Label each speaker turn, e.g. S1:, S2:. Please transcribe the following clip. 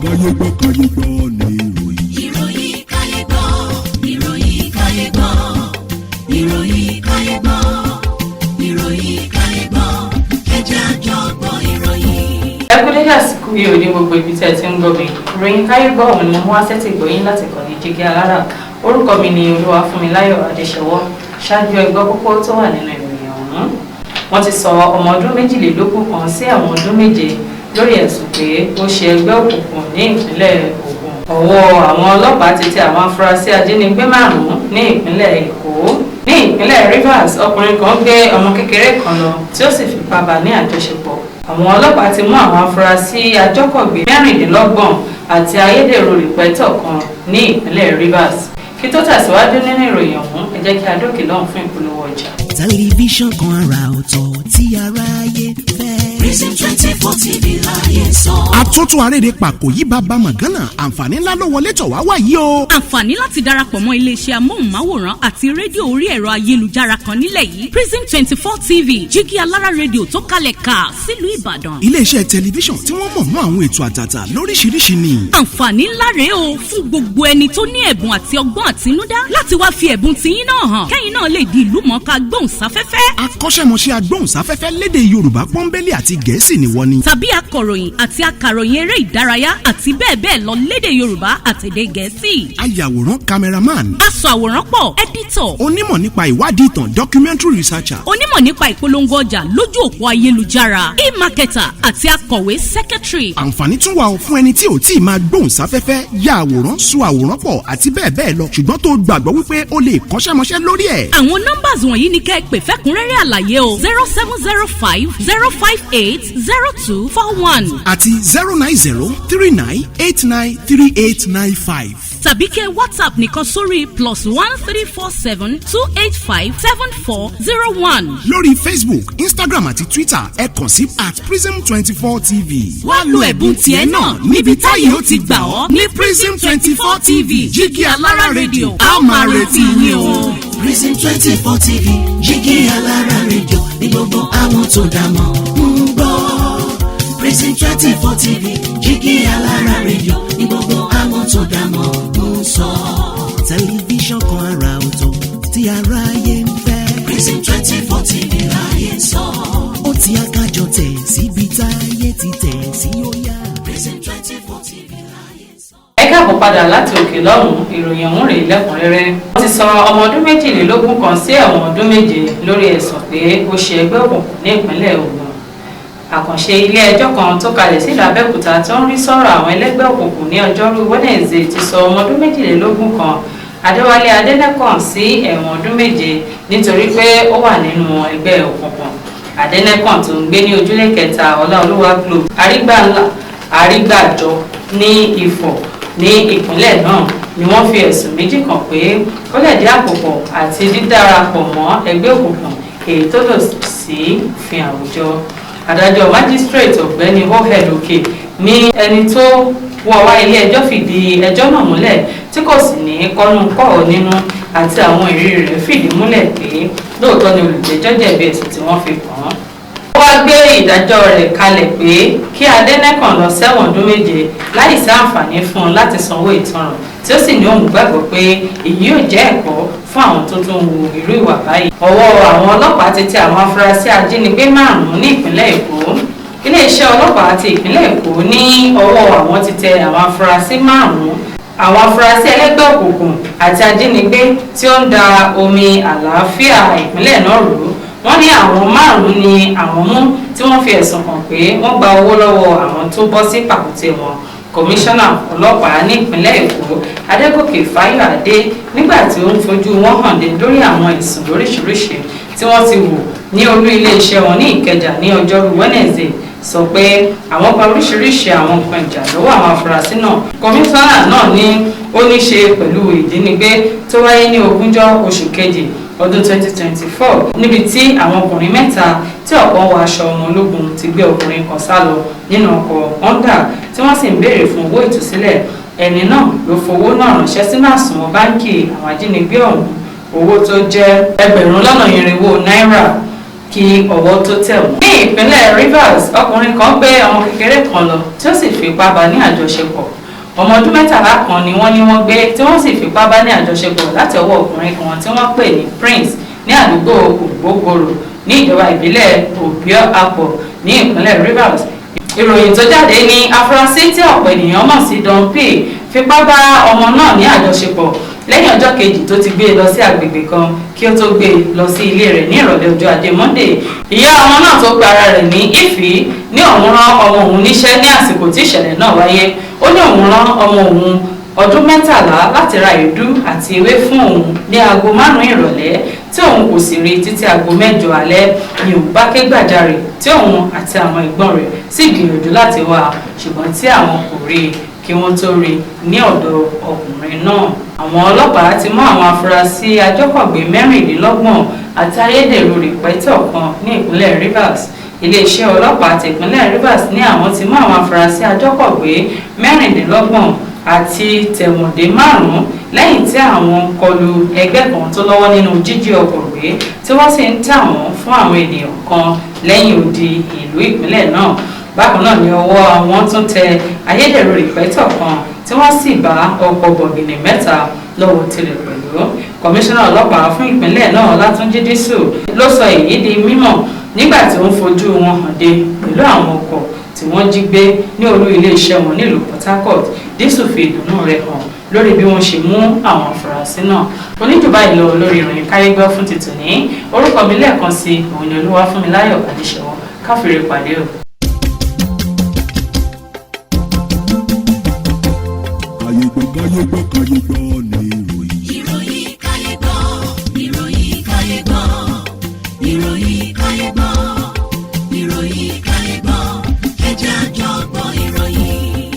S1: Kayegbo ni ìròyìn.
S2: Ìròyìn Kayegbo, ìròyìn Kayegbo, ìròyìn Kayegbo, ìròyìn Kayegbo, ẹ jẹ́ a jọ gbọ́ ìròyìn. Ẹ kú dédé àsìkò yìí ò ní gbogbo ibi tí ẹ ti ń gbọ́ mi. Ìròyìn Kayegbo ọ̀hún ni mo wá sẹ́tì gbòyìn láti kàn ní jígí alára. Orúkọ mi ni Olúwafúnmiláyọ̀ Adéṣẹwọ́. Ṣáájú ẹgbẹ́ kókó tó wà nínú ìròyìn ọ̀hún. Wọ́n ti sọ ọmọ ọdún 22 kan sí àwọn ọdún 7 lórí ẹ̀sùn pé ó ṣe ẹgbẹ́ òkùnkùn ní ìpínlẹ̀ Ògùn. Ọwọ́ àwọn ọlọ́pàá ti tẹ àwọn afurasí ajínigbé Marun ní ìpínlẹ̀ Èkó. Ní ìpínlẹ̀ Rivers, ọkùnrin kan gbé ọmọ kékeré kan lọ tí ó sì fipá bá ní àjọṣepọ̀. Àwọn ọlọ́pàá ti mú àwọn afurasí àjọkọ̀gbé 26 àti ayédèrú rìpẹ́tọ̀ kan ní ìpínlẹ̀ Rivers. Kí tó tẹ̀síwájú nínú ìròyìn ọ̀hún, ẹ jẹ́ kí a dókè lọ́hùn fún ìpolówó ọjà.
S3: Tẹlifíṣàn kan àrà ọ̀tọ̀ tí aráyé fẹ́.
S2: Prison 24 TV láyé sọ.
S4: Àtúntò àrèrè pàkó yí bàbá mọ̀gánà àǹfààní ńlá ló wọlé tọ̀ wá wáyé o.
S5: Àǹfààní láti darapọ̀ mọ́ iléeṣẹ́ amóhùnmáwòrán àti rédíò orí ẹ̀rọ ayélujára kan nílẹ̀ yìí. Prison 24 TV jígí alára rédíò tó kalẹ̀ ká sílùú Ìbàdàn.
S4: Iléeṣẹ́ tẹlifíṣàn tí wọ́n mọ̀ mọ́ àwọn ètò àtàtà lóríṣiríṣi ni.
S5: Àǹfààní ńlá rèé o fún gbogbo ẹni tó ní ẹ̀bùn àti ọgbọ́n àtinúdá láti wá fi ẹ̀bùn tiyín náà hàn. Kẹ́yìn náà lè di ìlú mọ̀ọ́ká gbóhùnsáfẹ́fẹ́.
S4: Akọ́ṣẹ́mọṣẹ́ agbóhùnsáfẹ́fẹ́ lédè Yorùbá pọ́nbélé àti Gẹ̀ẹ́sì ni wọ́n ní.
S5: Tàbí akọ̀ròyìn àti akàròyìn eré ìdárayá àti bẹ́ẹ̀ bẹ́ẹ̀ lọ lédè Yorùbá àtèdè Gẹ̀ẹ́sì.
S4: Ayàwòrán cameraman.
S5: Aṣàwòrán pọ̀ editor.
S4: Onímọ̀ nípa ìwádìí ìtàn documentary researcher.
S5: Onímọ̀ nípa ìpolongo ọjà lójú òpó ayélujára. E-marketer àti akọ̀wé secretary.
S4: Àǹfààní tún wà fún ẹni tí ò tí ì máa gbóhùnsáfẹ́fẹ́ ya àwòrán so àwòrán pọ̀ àti bẹ́ẹ̀ bẹ́ẹ̀ lọ ṣùgbọ́n tó gbàgbọ́ wípé o lè kọ́ṣẹ́mọṣẹ́ lórí ẹ̀.
S5: Àwọn numbers wọ̀nyí ni kẹ́ ẹ pè fẹ́kúnrẹ́rẹ́ àlàyé o 0705 058 0241
S4: àti 09039893895.
S5: tàbí kẹ́ WhatsApp nìkan sórí +1 347 285 7401.
S4: lórí Facebook, Instagram àti Twitter ẹ kàn sí @prism24tv.
S5: wá lo ẹ̀bùn tiẹ̀ náà níbi táyé ó ti gbà ọ́ ní Prism 24 TV jígí alára rédíò a máa retí yín o.
S2: Prison 24 TV jígí alára rédíò ní gbogbo àwọn tó dámọ̀ ń gbọ́. Prison 24 TV jígí alára rédíò ní gbogbo àwọn tó dámọ̀ ń sọ.
S3: Tẹlifíṣàn kan àrà ọ̀tọ̀ tí aráyé ń fẹ́.
S2: Prison 24 TV láyé sọ.
S3: Ó ti akájọ tẹ̀ síbi táyé ti tẹ̀ sí ó yá.
S2: Prison 24 TV láyé sọ.
S6: Ẹ káàbọ̀ padà láti òkè lọ́hùn, ìròyìn ọ̀hún rèé lẹ́kùnrẹ́rẹ́. Wọ́n ti sọ ọmọ ọdún 22 kan sí ẹ̀wọ̀n ọdún 7 lórí ẹ̀sùn pé ó ṣe ẹgbẹ́ òkùnkùn ní ìpínlẹ̀ Ògùn. Àkànṣe ilé ẹjọ́ kan tó kalẹ̀ sílùú Abẹ́òkúta tó ń rí sọ̀rọ̀ àwọn ẹlẹ́gbẹ́ òkùnkùn ní ọjọ́rú Wednesday ti sọ ọmọ ọdún 22 kan Adéwálé Adénẹ́kàn sí ẹ̀wọ̀n ọdún 7 nítorí pé ó wà nínú ẹgbẹ́ òkùnkùn. Adénẹ́kàn tó ń gbé ní ojúlé kẹta Ọláolúwa Globe Àrígbàjọ ní Ifọ̀ ní ìpínlẹ̀ náà ni wọ́n fi ẹ̀sùn méjì kàn pé ó lẹ̀dí àpòpọ̀ àti dídarapọ̀ mọ́ ẹgbẹ́ òkùnkùn èyí tó lòdì sí òfin àwùjọ. Adájọ́ májísírèètì ọ̀gbẹ́ni Ohed Òkè ní ẹni tó wọ́ wá ilé ẹjọ́ fìdí ẹjọ́ náà múlẹ̀ tí kò sì ní kọ́nùkọ́ nínú àti àwọn ìrírí rẹ̀ fìdí múlẹ̀ pé lóòótọ́ ni olùjẹ́jọ́ jẹ̀bi ẹ̀sùn tí wọ́n fi kàn án. Ó wá gbé ìdájọ́ rẹ̀ kalẹ̀ pé kí Adénẹ́kàn lọ sẹ́wọ̀n ọdún 7 láì sí àǹfààní fún un láti sanwó ìtanràn tí ó sì ní òun gbàgbọ́ pé èyí yóò jẹ́ ẹ̀kọ́ fún àwọn tó tún wu irú ìwà báyìí. Ọwọ́ àwọn ọlọ́pàá ti tẹ àwọn afurasí ajínigbé Marun ní ìpínlẹ̀ Èkó. Iléeṣẹ́ ọlọ́pàá ti ìpínlẹ̀ Èkó ní ọwọ́ àwọn ti tẹ àwọn afurasí Marun, àwọn afurasí ẹlẹ́gbẹ́ òkùnkùn àti ajínigbé tí ó ń da omi àlàáfíà ìpínlẹ̀ náà rú. Wọ́n ní àwọn 5 ni àwọn mú tí wọ́n fi ẹ̀sùn kàn pé wọ́n gba owó lọ́wọ́ àwọn tó bọ́ sí pàkúté wọn. Kọmíṣánná ọlọ́pàá ní ìpínlẹ̀ Èkó Adégòkè Fáyọ̀adé nígbà tí ó ń fojú wọn hàn dé lórí àwọn ẹ̀sùn lóríṣiríṣi tí wọ́n ti wò ní olú iléeṣẹ́ wọn ní Ìkẹjà ní ọjọ́rú Wednesday sọ pé àwọn gba oríṣiríṣi àwọn nǹkan ìjà lọ́wọ́ àwọn afurasí náà. Kọmíṣánná náà ní ó ní ṣe pẹ̀lú ìjínigbé tó wáyé ní 20 oṣù kejì ọdún 2024 níbi tí àwọn ọkùnrin 3 tí ọ̀pọ̀ wọ aṣọ ọmọ ológun ti gbé ọkùnrin kan sá lọ nínú ọkọ̀ Honda tí wọ́n sì ń béèrè fún owó ìtúsílẹ̀. Ẹni náà ló fowó náà ránṣẹ́ sínú àsùnwọ̀n báńkì àwọn ajínigbé ọ̀hún, owó tó jẹ́ ẹgbẹ̀rún lọ́nà irinwó náírà kí ọwọ́ tó tẹ̀ wọ́n. Ní ìpínlẹ̀ Rivers, ọkùnrin kan gbé ọmọ kékeré kan lọ tí ó sì fipá bá ní àjọṣepọ̀ ọmọ ọdún 13 kan ni wọ́n ní wọ́n gbé tí wọ́n sì fipá bá ní àjọṣepọ̀ láti ọwọ́ ọkùnrin kan tí wọ́n pè ní Prince ní àdúgbò Ògbógoro ní ìjọba ìbílẹ̀ Obio Apo ní ìpínlẹ̀ Rivers. Ìròyìn tó jáde ní afurasí tí ọ̀pọ̀ ènìyàn mọ̀ sí Don P fipá bá ọmọ náà ní àjọṣepọ̀ lẹ́yìn ọjọ́ kejì tó ti gbé e lọ sí agbègbè kan kí ó tó gbé e lọ sí ilé rẹ̀ ní ìrọ̀lẹ́ ọjọ́ ajé Monday. Ìyá ọmọ náà tó pe ara rẹ̀ ní Ifi ní òun rán ọmọ òun níṣẹ́ ní àsìkò tí ìṣẹ̀lẹ̀ náà wáyé. Ó ní òun rán ọmọ òun ọdún 13 láti ra èédú àti ewé fún òun ní aago 5 ìrọ̀lẹ́ tí òun kò sì rí títí aago 8 alẹ́ ni òun bá ké gbàjarè tí òun àti àwọn ẹ̀gbọ́n rẹ̀ sì gbìyànjú láti wá ṣùgbọ́n tí àwọn kò rí i kí wọ́n tó rí ní ọ̀dọ̀ ọkùnrin náà. Àwọn ọlọ́pàá ti mú àwọn afurasí àjọkọ̀gbé 26 àti ayédèrú rìpẹ́tọ̀ kan ní ìpínlẹ̀ Rivers. Iléeṣẹ́ ọlọ́pàá ti ìpínlẹ̀ Rivers ní àwọn ti mú àwọn afurasí àjọkọ̀gbé 26 àti tẹ̀wọ̀ndé 5 lẹ́yìn tí àwọn kọlu ẹgbẹ́ kan tó lọ́wọ́ nínú jíjí ọkọ̀ gbé tí wọ́n sì ń tà wọ́n fún àwọn ènìyàn kan lẹ́yìn odi ìlú ìpínlẹ̀ náà. Bákan náà ni ọwọ́ àwọn tún tẹ ayédèrú rìpẹ́tọ̀ kan tí wọ́n sì bá ọkọ̀ bọ̀gìnì 3 lọ́wọ́ tirẹ̀ pẹ̀lú. Kọmíṣánná ọlọ́pàá fún ìpínlẹ̀ náà Látúnjí Dísù ló sọ èyí di mímọ̀ nígbà tí ó ń fojú wọn hàn dé pẹ̀lú àwọn ọkọ̀ tí wọ́n jí gbé ní olú iléeṣẹ́ wọn nílùú Port Harcourt. Dísù fi ìdùnnú rẹ̀ hàn lórí bí wọ́n ṣe mú àwọn afurasí náà. Oníjọba ìlọ lórí ìròyìn Kayegbo fún títò ní orúkọ mi lẹ́ẹ̀kan sí òun ni Olúwafúnmiláyọ̀ Adéṣẹ́wọ́. Káfíńrè pàdé o.
S3: Kayegbo ni